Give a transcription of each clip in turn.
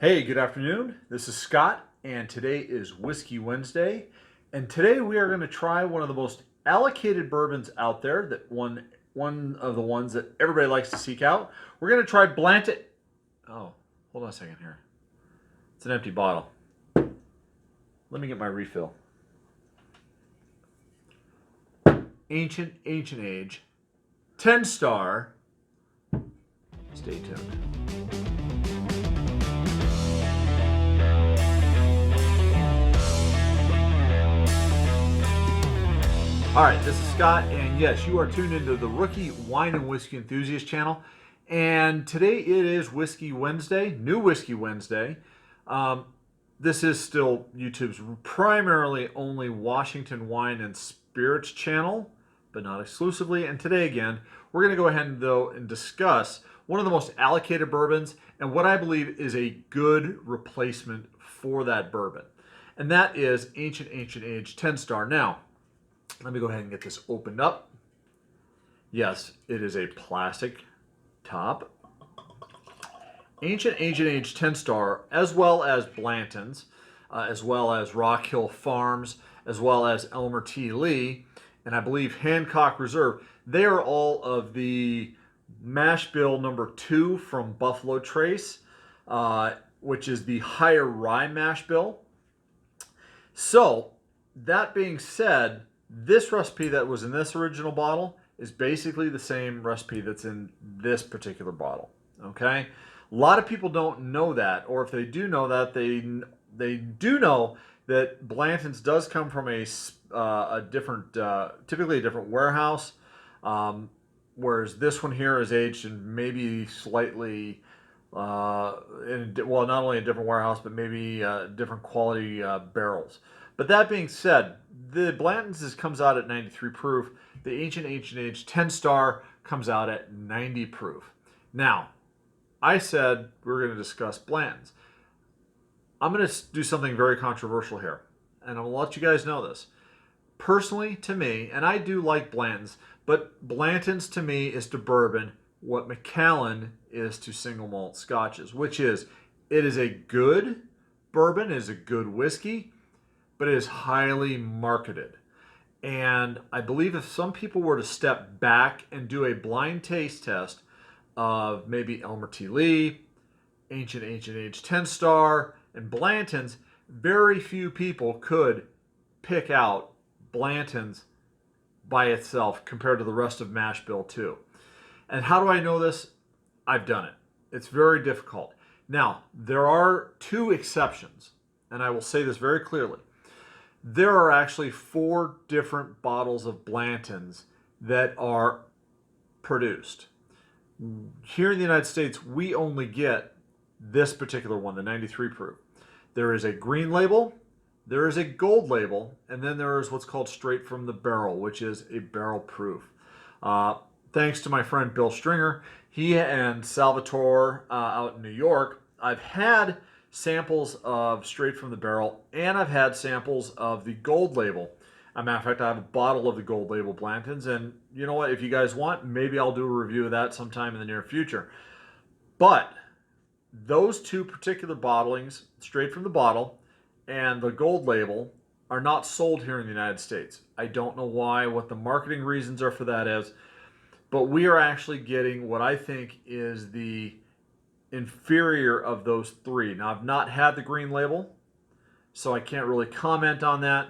Hey, good afternoon. This is Scott, and today is Whiskey Wednesday. And today we are going to try one of the most allocated bourbons out there, that one of the ones that everybody likes to seek out. We're going to try Blanton. Oh, hold on a second here. It's an empty bottle. Let me get my refill. Ancient Age, 10-star. Stay tuned. All right, this is Scott, and yes, you are tuned into the Rookie Wine and Whiskey Enthusiast channel. And today it is Whiskey Wednesday, new Whiskey Wednesday. This is still YouTube's primarily only Washington wine and spirits channel, but not exclusively. And today, again, we're going to go ahead and discuss one of the most allocated bourbons and what I believe is a good replacement for that bourbon. And that is Ancient Age 10-star. Now, let me go ahead and get this opened up. Yes, it is a plastic top. Ancient Age 10-star, as well as Blanton's, as well as Rock Hill Farms, as well as Elmer T. Lee, and I believe Hancock Reserve. They are all of the mash bill number 2 from Buffalo Trace, which is the higher rye mash bill. So, that being said, this recipe that was in this original bottle is basically the same recipe that's in this particular bottle. Okay? A lot of people don't know that, or if they do know that, they do know that Blanton's does come from a different, typically a different warehouse, whereas this one here is aged in maybe slightly, well, not only a different warehouse, but maybe different quality barrels. But that being said, the Blanton's comes out at 93 proof. The Ancient Age 10-star comes out at 90 proof. Now, I said we're going to discuss Blanton's. I'm going to do something very controversial here, and I'm going to let you guys know this. Personally, to me, and I do like Blanton's, but Blanton's to me is to bourbon what Macallan is to single malt scotches, which is, it is a good bourbon, it is a good whiskey, but it is highly marketed. And I believe if some people were to step back and do a blind taste test of maybe Elmer T. Lee, Ancient Age 10-star, and Blanton's, very few people could pick out Blanton's by itself compared to the rest of Mash Bill 2. And how do I know this? I've done it. It's very difficult. Now, there are 2 exceptions, and I will say this very clearly. There are actually 4 different bottles of Blanton's that are produced. Here in the United States, we only get this particular one, the 93 proof. There is a green label, there is a gold label, and then there is what's called straight from the barrel, which is a barrel proof. Thanks to my friend Bill Stringer, he and Salvatore out in New York, I've had samples of straight from the barrel, and I've had samples of the gold label. As a matter of fact, I have a bottle of the gold label Blanton's, and you know what, if you guys want, maybe I'll do a review of that sometime in the near future. But those 2 particular bottlings, straight from the bottle and the gold label, are not sold here in the United States. I don't know why, what the marketing reasons are for that is, but we are actually getting what I think is the inferior of those 3. Now, I've not had the green label, so I can't really comment on that.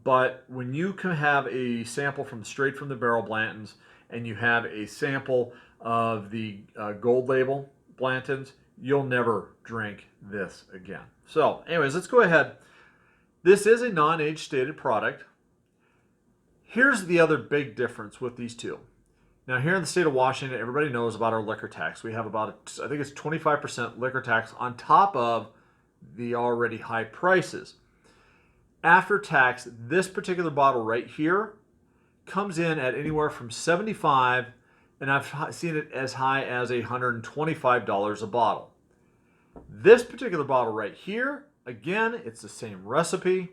But when you can have a sample from straight from the barrel Blanton's and you have a sample of the gold label Blanton's, you'll never drink this again. So, anyways, let's go ahead. This is a non-age stated product. Here's the other big difference with these 2. Now, here in the state of Washington, everybody knows about our liquor tax. We have about, I think it's 25% liquor tax on top of the already high prices. After tax, this particular bottle right here comes in at anywhere from $75, and I've seen it as high as $125 a bottle. This particular bottle right here, again, it's the same recipe,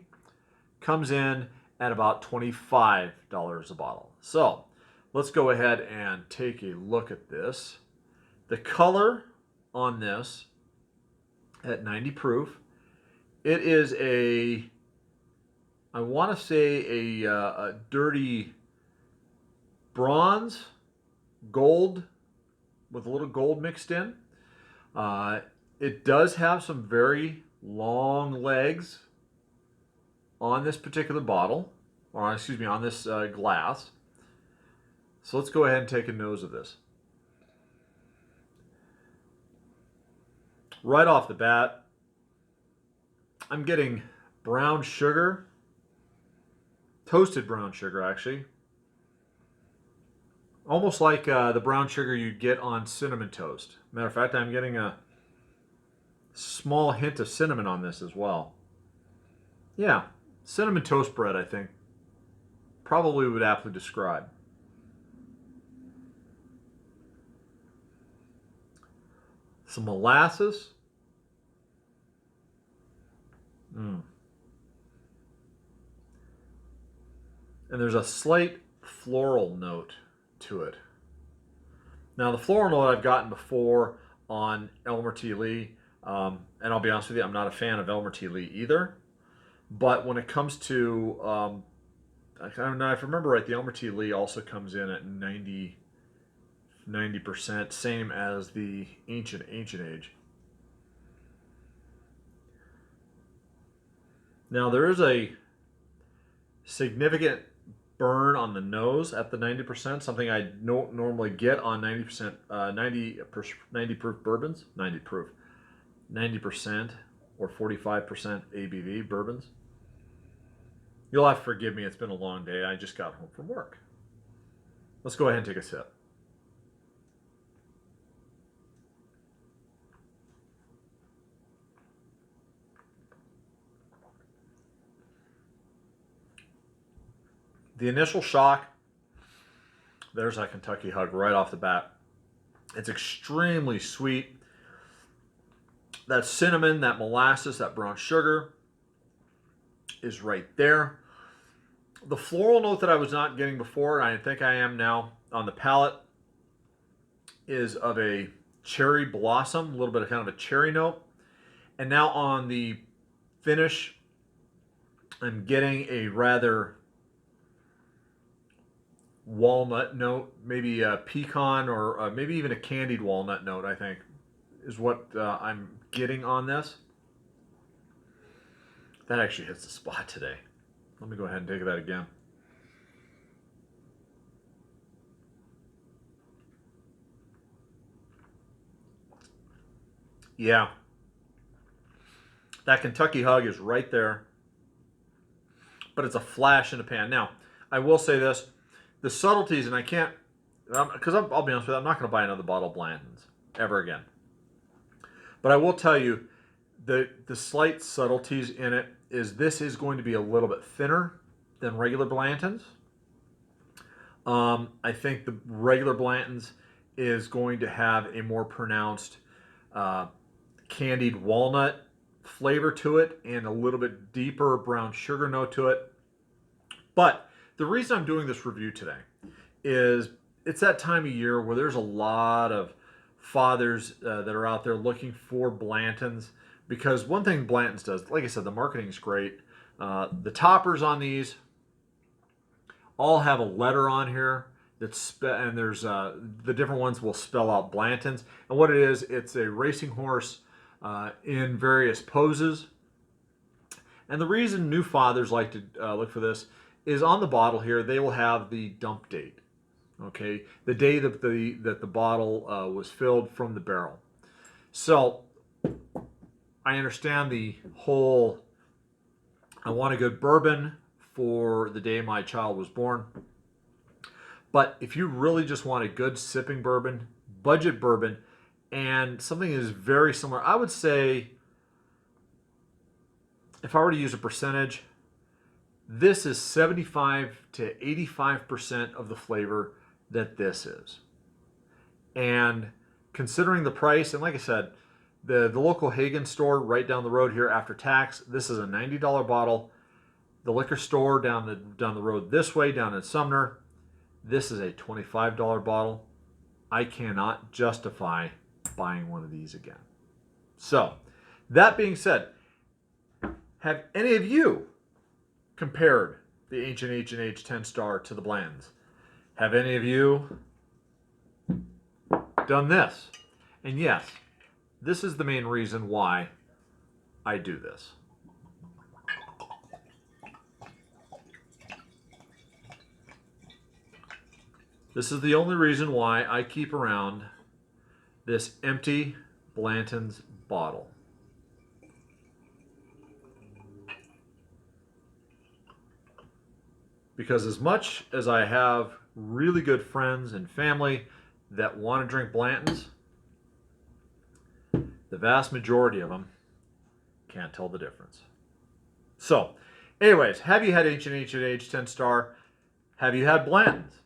comes in at about $25 a bottle. So, let's go ahead and take a look at this. The color on this at 90 proof. It is I want to say a dirty bronze, gold, with a little gold mixed in. It does have some very long legs on this particular bottle, or excuse me, on this glass. So let's go ahead and take a nose of this. Right off the bat, I'm getting brown sugar, toasted brown sugar actually. Almost like the brown sugar you'd get on cinnamon toast. Matter of fact, I'm getting a small hint of cinnamon on this as well. Yeah, cinnamon toast bread, I think, probably would aptly describe. Some molasses. And there's a slight floral note to it. Now, the floral note I've gotten before on Elmer T. Lee, and I'll be honest with you, I'm not a fan of Elmer T. Lee either. But when it comes to, if I remember right, the Elmer T. Lee also comes in at 90%, same as the Ancient Age. Now, there is a significant burn on the nose at the 90%, something I don't normally get on 90% 90 proof bourbons, 90% or 45% ABV bourbons. You'll have to forgive me, it's been a long day. I just got home from work. Let's go ahead and take a sip. The initial shock, there's that Kentucky hug right off the bat. It's extremely sweet. That cinnamon, that molasses, that brown sugar is right there. The floral note that I was not getting before, and I think I am now on the palate, is of a cherry blossom, a little bit of kind of a cherry note. And now on the finish, I'm getting a rather walnut note, maybe a pecan or maybe even a candied walnut note, I think, is what I'm getting on this. That actually hits the spot today. Let me go ahead and take that again. Yeah. That Kentucky hug is right there. But it's a flash in the pan. Now, I will say this. The subtleties, and I can't, because I'll be honest with you, I'm not going to buy another bottle of Blanton's ever again. But I will tell you, the slight subtleties in it is this is going to be a little bit thinner than regular Blanton's. I think the regular Blanton's is going to have a more pronounced candied walnut flavor to it and a little bit deeper brown sugar note to it. But the reason I'm doing this review today is it's that time of year where there's a lot of fathers that are out there looking for Blanton's, because one thing Blanton's does, like I said, the marketing is great. The toppers on these all have a letter on here and there's the different ones will spell out Blanton's, and what it is, it's a racing horse in various poses. And the reason new fathers like to look for this is on the bottle here, they will have the dump date. Okay, the day that the bottle was filled from the barrel. So I understand the whole, I want a good bourbon for the day my child was born. But if you really just want a good sipping bourbon, budget bourbon, and something that is very similar, I would say, if I were to use a percentage, this is 75 to 85% of the flavor that this is. And considering the price, and like I said, the local Hagen store right down the road here after tax, this is a $90 bottle. The liquor store down the road this way, down in Sumner, this is a $25 bottle. I cannot justify buying one of these again. So That being said, have any of you compared the Ancient H&H 10 Star to the Blantons? Have any of you done this? And yes, this is the main reason why I do this. This is the only reason why I keep around this empty Blanton's bottle. Because as much as I have really good friends and family that want to drink Blanton's, the vast majority of them can't tell the difference. So, anyways, have you had Ancient H&H 10 Star? Have you had Blanton's?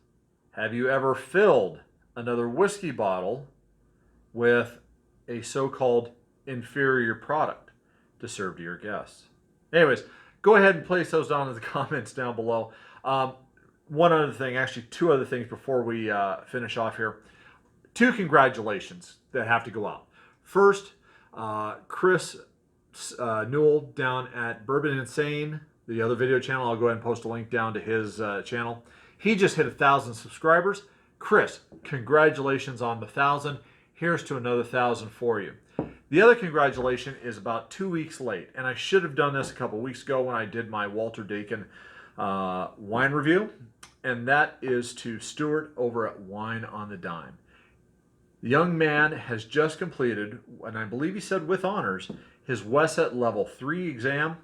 Have you ever filled another whiskey bottle with a so-called inferior product to serve to your guests? Anyways, go ahead and place those down in the comments down below. One other thing, actually two other things before we finish off here. Two congratulations that have to go out. First, Chris Newell down at Bourbon Insane, the other video channel. I'll go ahead and post a link down to his channel. He just hit 1,000 subscribers. Chris, congratulations on the 1,000. Here's to another 1,000 for you. The other congratulation is about 2 weeks late, and I should have done this a couple weeks ago when I did my Walter Dakin wine review, and that is to Stuart over at Wine on the Dime. The young man has just completed, and I believe he said with honors, his WSET Level 3 exam.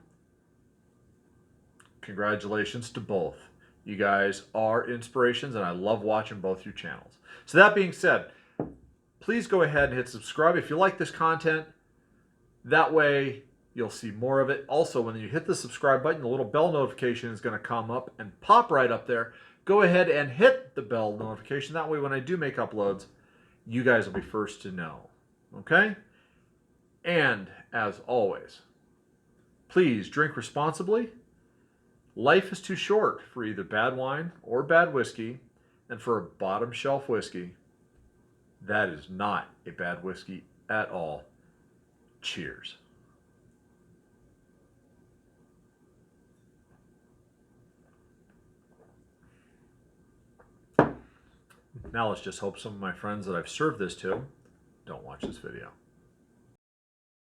Congratulations to both. You guys are inspirations, and I love watching both your channels. So that being said, please go ahead and hit subscribe if you like this content. That way you'll see more of it. Also, when you hit the subscribe button, the little bell notification is going to come up and pop right up there. Go ahead and hit the bell notification. That way when I do make uploads, you guys will be first to know. Okay? And as always, please drink responsibly. Life is too short for either bad wine or bad whiskey, and for a bottom shelf whiskey, that is not a bad whiskey at all. Cheers. Now let's just hope some of my friends that I've served this to don't watch this video.